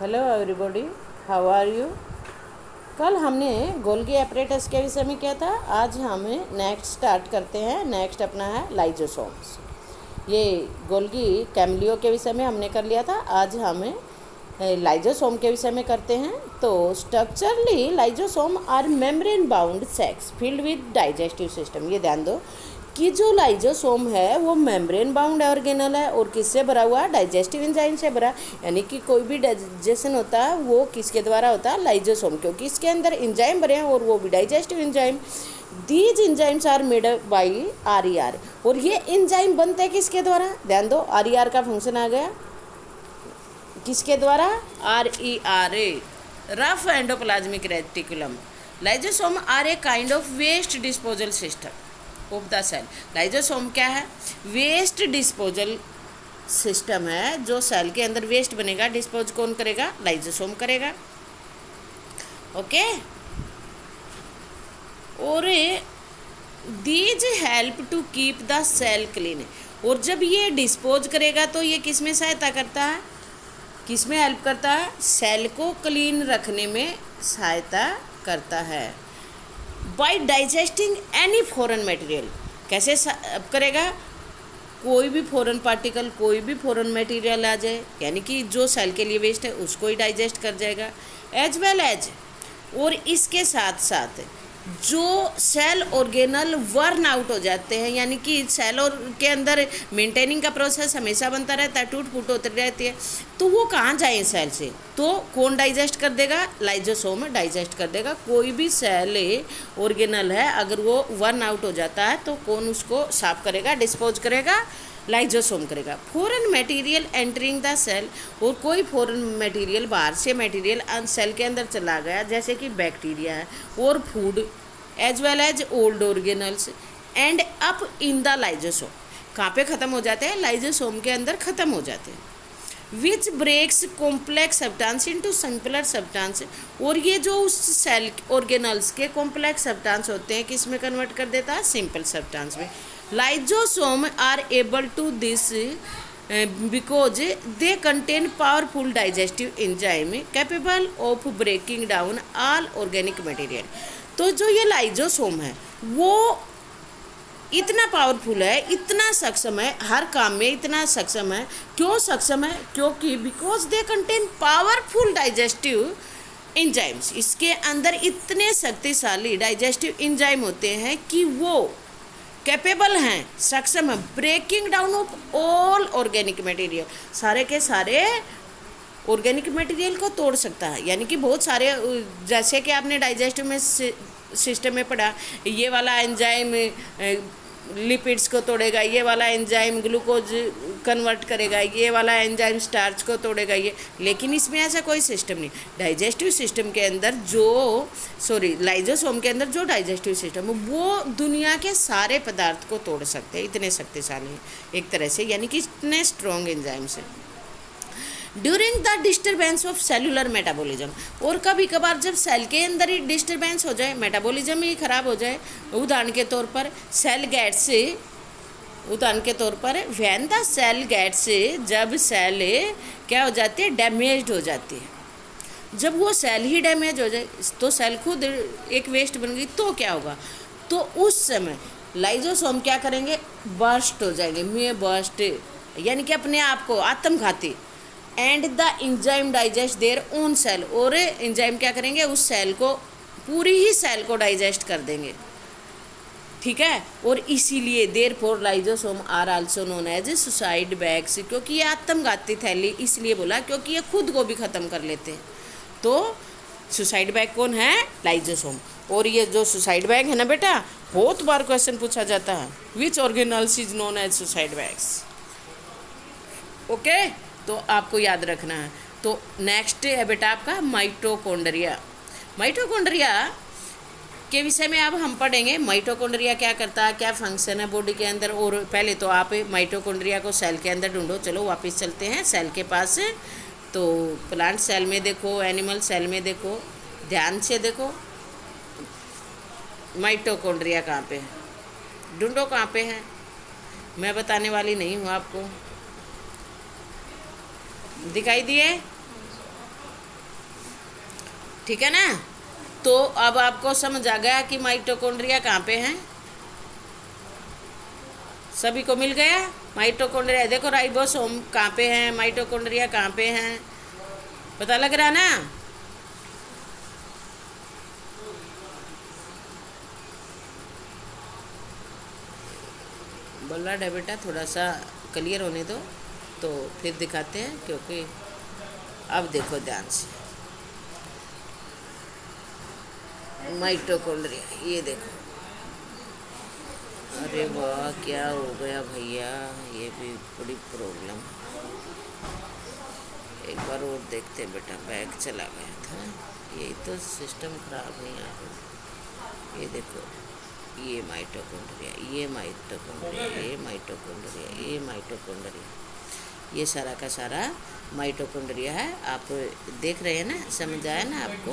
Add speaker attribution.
Speaker 1: Hello everybody, how are you. कल हमने Golgi apparatus के विषय में किया था। आज हमें नेक्स्ट स्टार्ट करते हैं। नेक्स्ट अपना है लाइजोसोम्स। ये गोल्गी कैमलियो के विषय में हमने कर लिया था। आज हमें लाइजोसोम के विषय में करते हैं। तो structurally lysosome are membrane bound sacs filled with digestive system. ये ध्यान दो कि जो लाइजोसोम है वो मेम्ब्रेन बाउंड ऑर्गेनल है और किससे भरा हुआ, डाइजेस्टिव एंजाइम से भरा। यानी कि कोई भी डाइजेशन होता है वो किसके द्वारा होता है, लाइजोसोम, क्योंकि इसके अंदर एंजाइम भरे हैं और वो भी digestive enzyme. These enzymes are made by RER। और ये एंजाइम बनते हैं किसके द्वारा, ध्यान दो, RER का फंक्शन आ गया किसके द्वारा, RERA, rough endoplasmic reticulum. Lysosome are a kind of waste disposal system of the cell. Lysosome क्या है, वेस्ट डिस्पोजल सिस्टम है। जो सेल के अंदर वेस्ट बनेगा डिस्पोज कौन करेगा, लाइजोसोम करेगा। ओके। और these help to keep the cell clean. और जब ये डिस्पोज करेगा तो ये किस में सहायता करता है, किस में हेल्प करता है, सेल को क्लीन रखने में सहायता करता है। By digesting any foreign material. कैसे करेगा, कोई भी फॉरेन पार्टिकल, कोई भी फॉरेन मटेरियल आ जाए, यानी कि जो सेल के लिए वेस्ट है उसको ही डाइजेस्ट कर जाएगा। एज वेल एज, और इसके साथ साथ जो सेल ऑर्गेनल वर्न आउट हो जाते हैं, यानी कि सेल और के अंदर मेंटेनिंग का प्रोसेस हमेशा बनता रहता है, टूट फूट होती रहती है, तो वो कहाँ जाए सेल से, तो कौन डाइजेस्ट कर देगा, लाइजोसोम डाइजेस्ट कर देगा। कोई भी सेल ऑर्गेनल है अगर वो वर्न आउट हो जाता है तो कौन उसको साफ करेगा, डिस्पोज करेगा, लाइजोसोम करेगा। Foreign material entering the cell, और कोई फॉरेन मटेरियल, बाहर से मटेरियल सेल के अंदर चला गया, जैसे कि बैक्टीरिया है और food as well as old organelles end up in the lysosome. कहाँ पे ख़त्म हो जाते हैं, लाइजोसोम के अंदर ख़त्म हो जाते हैं। Which breaks complex substance into simpler substance. और ये जो उस सेल ऑर्गेनल्स के कॉम्प्लेक्स सब्सटेंस होते हैं किस में कन्वर्ट कर देता है, सिंपल सब्सटेंस में। Lysosome are able to this because they contain powerful digestive enzyme capable of breaking down all organic material. तो जो ये लाइजोसोम है वो इतना पावरफुल है, इतना सक्षम है, हर काम में इतना सक्षम है। क्यों सक्षम है, क्योंकि because they contain powerful digestive enzymes. इसके अंदर इतने शक्तिशाली डाइजेस्टिव एंजाइम होते हैं कि वो कैपेबल हैं, सक्षम है, breaking down of all organic material, सारे के सारे ऑर्गेनिक मटेरियल को तोड़ सकता है। यानी कि बहुत सारे, जैसे कि आपने डाइजेस्टिव में सिस्टम में पढ़ा, ये वाला एंजाइम लिपिड्स को तोड़ेगा, ये वाला एंजाइम ग्लूकोज कन्वर्ट करेगा, ये वाला एंजाइम स्टार्च को तोड़ेगा, ये। लेकिन इसमें ऐसा कोई सिस्टम नहीं। डाइजेस्टिव सिस्टम के अंदर लाइजोसोम के अंदर जो डाइजेस्टिव सिस्टम है वो दुनिया के सारे पदार्थ को तोड़ सकते हैं, इतने शक्तिशाली हैं एक तरह से, यानी कि इतने स्ट्रॉन्ग एंजाइम्स हैं। During the disturbance of cellular metabolism. और कभी कभार जब सेल के अंदर ही डिस्टर्बेंस हो जाए, मेटाबॉलिज्म ही खराब हो जाए, उदाहरण के तौर पर सेल गेट्स, उदाहरण के तौर पर व्हेन द सेल गेट्स, जब सेल क्या हो जाती है, डैमेज्ड हो जाती है। जब वो सेल ही डैमेज हो जाए तो सेल खुद एक वेस्ट बन गई, तो क्या होगा, तो उस समय लाइजोसोम क्या करेंगे, बर्स्ट हो जाएंगे, में बर्स्ट, यानी कि अपने आप को आत्मघाती। And the enzyme digest their own cell. और एंजाइम क्या करेंगे, उस सेल को, पूरी ही सेल को डाइजेस्ट कर देंगे, ठीक है। और इसीलिए therefore lysosome are also known as suicide bags. क्योंकि ये आत्मघाती थैली इसलिए बोला क्योंकि ये खुद को भी ख़त्म कर लेते हैं। तो सुसाइड बैग कौन है, लाइजोसोम। और ये जो सुसाइड बैग है ना बेटा, बहुत बार क्वेश्चन पूछा जाता है, which organelles is known as suicide bags. Okay, तो आपको याद रखना है। तो नेक्स्ट है बेटा आपका माइटोकॉन्ड्रिया। माइटोकॉन्ड्रिया के विषय में अब हम पढ़ेंगे। माइटोकॉन्ड्रिया क्या करता है, क्या फंक्शन है बॉडी के अंदर। और पहले तो आप माइटोकॉन्ड्रिया को सेल के अंदर ढूंढो। चलो वापस चलते हैं सेल के पास। तो प्लांट सेल में देखो, एनिमल सेल में देखो, ध्यान से देखो माइटोकॉन्ड्रिया कहाँ पे है, ढूंढो कहाँ पे है। मैं बताने वाली नहीं हूँ आपको। दिखाई दिए, ठीक है ना। तो अब आपको समझ आ गया कि माइटोकॉन्ड्रिया कहाँ पे हैं। सभी को मिल गया। माइटोकॉन्ड्रिया देखो, राइबोसोम कहाँ पे हैं, माइटोकॉन्ड्रिया कहाँ पे हैं, पता लग रहा ना। बोल रहा है बेटा थोड़ा सा क्लियर होने दो तो फिर दिखाते हैं, क्योंकि अब देखो ध्यान से। माइटोकॉन्ड्रिया ये देखो, अरे वाह क्या हो गया भैया, ये भी बड़ी प्रॉब्लम। एक बार और देखते बेटा, बैग चला गया था, यही तो सिस्टम खराब नहीं आ रहा। ये देखो, ये माइटोकॉन्ड्रिया, ये माइटोकॉन्ड्रिया, ये माइटोकॉन्ड्रिया, ये माइटोकॉन्ड्रिया, ये सारा का सारा माइटोकॉन्ड्रिया है। आप देख रहे हैं ना, समझ आया ना आपको।